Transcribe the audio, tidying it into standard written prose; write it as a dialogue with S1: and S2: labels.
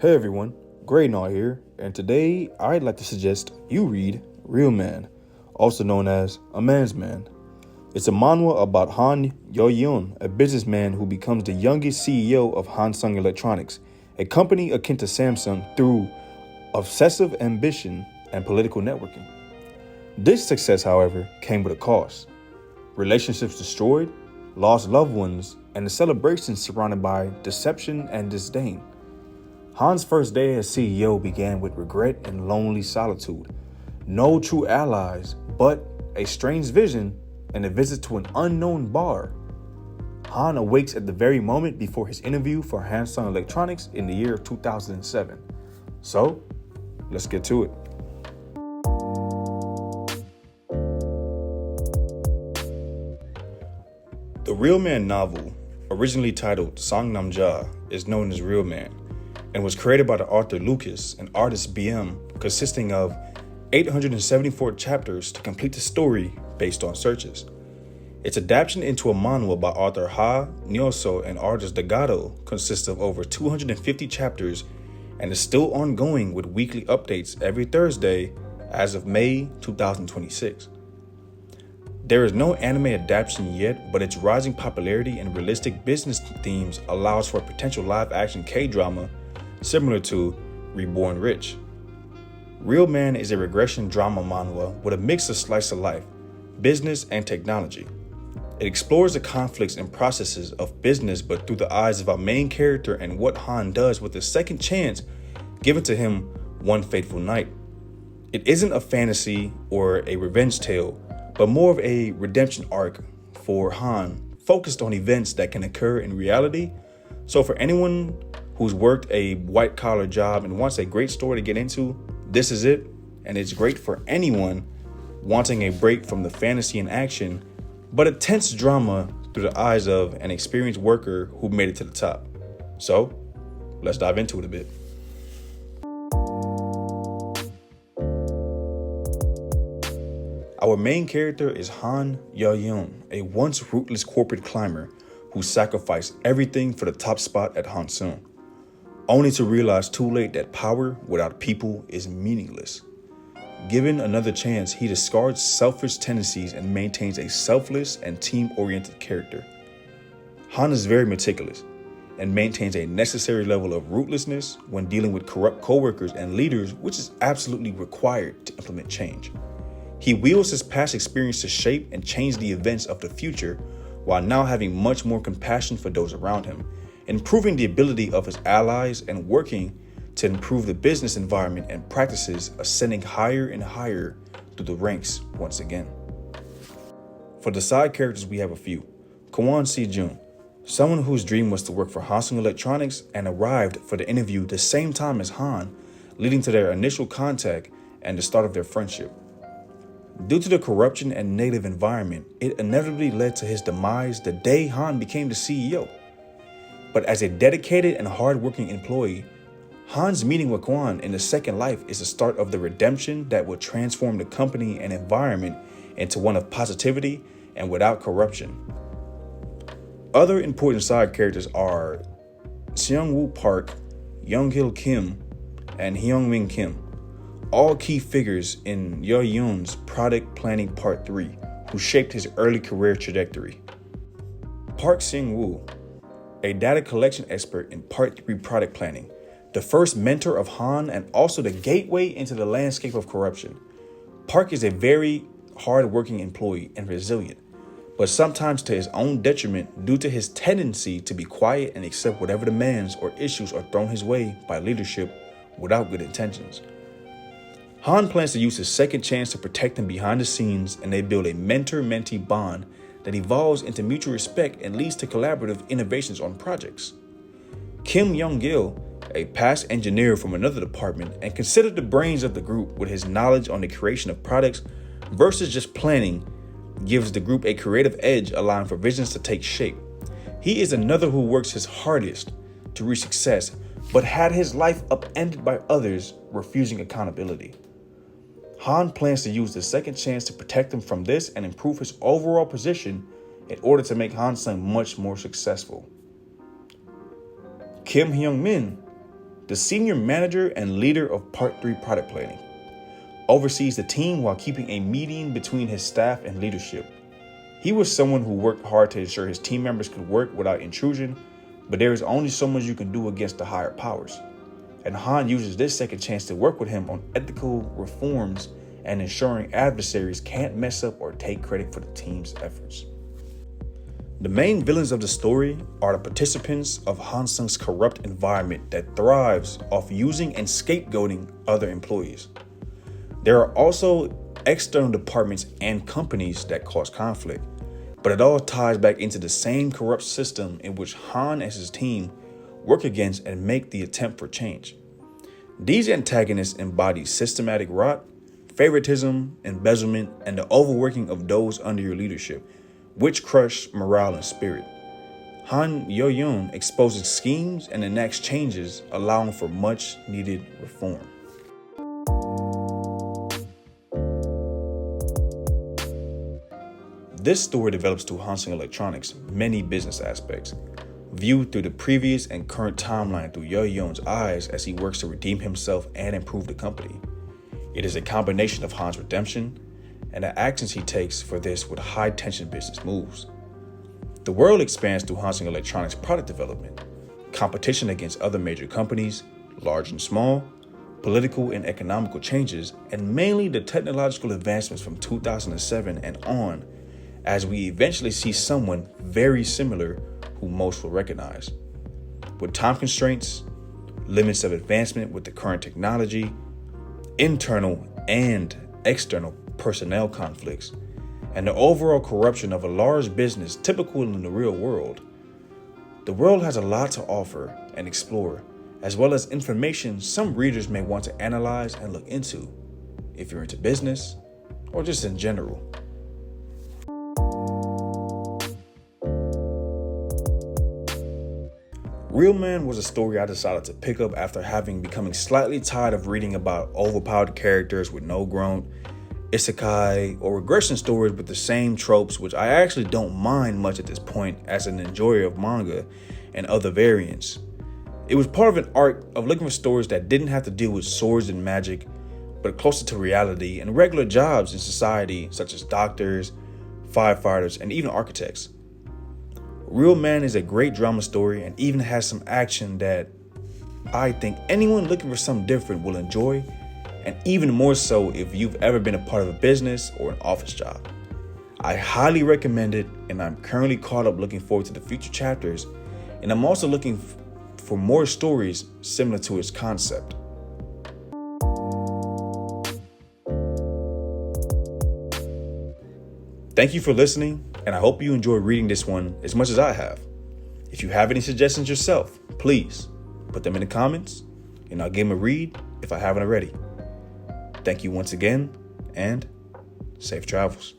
S1: Hey everyone, Graynaw here, and today I'd like to suggest you read Real Man, also known as A Man's Man. It's a manhwa about Han Yuhyeon, a businessman who becomes the youngest CEO of Hansung Electronics, a company akin to Samsung, through obsessive ambition and political networking. This success, however, came with a cost. Relationships destroyed, lost loved ones, and a celebration surrounded by deception and disdain. Han's first day as CEO began with regret and lonely solitude. No true allies, but a strange vision and a visit to an unknown bar. Han awakes at the very moment before his interview for Hansung Electronics in the year of 2007. So, let's get to it. The Real Man novel, originally titled Sang Namja, is known as Real Man, and was created by the author Lucas and artist BM, consisting of 874 chapters to complete the story based on searches. Its adaptation into a manhwa by author Ha Nyoso and artist Dagato consists of over 250 chapters and is still ongoing with weekly updates every Thursday as of May 2026. There is no anime adaptation yet, but its rising popularity and realistic business themes allows for a potential live-action K-drama similar to Reborn Rich. Real Man is a regression drama manhwa with a mix of slice of life, business, and technology. It explores the conflicts and processes of business but through the eyes of our main character and what Han does with the second chance given to him one fateful night. It isn't a fantasy or a revenge tale, but more of a redemption arc for Han, focused on events that can occur in reality. So for anyone who's worked a white-collar job and wants a great story to get into, this is it, and it's great for anyone wanting a break from the fantasy and action, but a tense drama through the eyes of an experienced worker who made it to the top. So, let's dive into it a bit. Our main character is Han Yuhyeon, a once ruthless corporate climber who sacrificed everything for the top spot at Hansung, only to realize too late that power without people is meaningless. Given another chance, he discards selfish tendencies and maintains a selfless and team-oriented character. Han is very meticulous and maintains a necessary level of ruthlessness when dealing with corrupt coworkers and leaders, which is absolutely required to implement change. He wields his past experience to shape and change the events of the future while now having much more compassion for those around him, improving the ability of his allies and working to improve the business environment and practices, ascending higher and higher through the ranks once again. For the side characters, we have a few. Kwon Si-jun, someone whose dream was to work for Hansung Electronics and arrived for the interview the same time as Han, leading to their initial contact and the start of their friendship. Due to the corruption and negative environment, it inevitably led to his demise the day Han became the CEO. But as a dedicated and hardworking employee, Han's meeting with Kwon in the second life is the start of the redemption that will transform the company and environment into one of positivity and without corruption. Other important side characters are Seung-woo Park, Young-hil Kim, and Hyung-min Kim, all key figures in Yuhyeon's Product Planning Part 3, who shaped his early career trajectory. Park Seung-woo, a data collection expert in Part 3 product planning, the first mentor of Han and also the gateway into the landscape of corruption. Park is a very hard-working employee and resilient, but sometimes to his own detriment due to his tendency to be quiet and accept whatever demands or issues are thrown his way by leadership without good intentions. Han plans to use his second chance to protect him behind the scenes, and they build a mentor-mentee bond that evolves into mutual respect and leads to collaborative innovations on projects. Kim Young-gil, a past engineer from another department and considered the brains of the group with his knowledge on the creation of products versus just planning, gives the group a creative edge, allowing for visions to take shape. He is another who works his hardest to reach success, but had his life upended by others refusing accountability. Han plans to use the second chance to protect him from this and improve his overall position in order to make Hansung much more successful. Kim Hyung-min, the senior manager and leader of Part 3 product planning, oversees the team while keeping a meeting between his staff and leadership. He was someone who worked hard to ensure his team members could work without intrusion, but there is only so much you can do against the higher powers. And Han uses this second chance to work with him on ethical reforms and ensuring adversaries can't mess up or take credit for the team's efforts. The main villains of the story are the participants of Hansung's corrupt environment that thrives off using and scapegoating other employees. There are also external departments and companies that cause conflict, but it all ties back into the same corrupt system in which Han and his team work against and make the attempt for change. These antagonists embody systematic rot, favoritism, embezzlement, and the overworking of those under your leadership, which crush morale and spirit. Han Yuhyeon exposes schemes and enacts changes, allowing for much needed reform. This story develops through Hansung Electronics' many business aspects, viewed through the previous and current timeline through Yuhyeon's eyes as he works to redeem himself and improve the company. It is a combination of Han's redemption and the actions he takes for this with high-tension business moves. The world expands through Hansung Electronics' product development, competition against other major companies, large and small, political and economical changes, and mainly the technological advancements from 2007 and on, as we eventually see someone very similar who most will recognize. With time constraints, limits of advancement with the current technology, internal and external personnel conflicts, and the overall corruption of a large business typical in the real world, the world has a lot to offer and explore, as well as information some readers may want to analyze and look into, if you're into business or just in general. Real Man was a story I decided to pick up after becoming slightly tired of reading about overpowered characters with no growth, isekai, or regression stories with the same tropes, which I actually don't mind much at this point as an enjoyer of manga and other variants. It was part of an arc of looking for stories that didn't have to deal with swords and magic, but closer to reality and regular jobs in society, such as doctors, firefighters, and even architects. Real Man is a great drama story and even has some action that I think anyone looking for something different will enjoy, and even more so if you've ever been a part of a business or an office job. I highly recommend it, and I'm currently caught up looking forward to the future chapters, and I'm also looking for more stories similar to its concept. Thank you for listening, and I hope you enjoy reading this one as much as I have. If you have any suggestions yourself, please put them in the comments, and I'll give them a read if I haven't already. Thank you once again, and safe travels.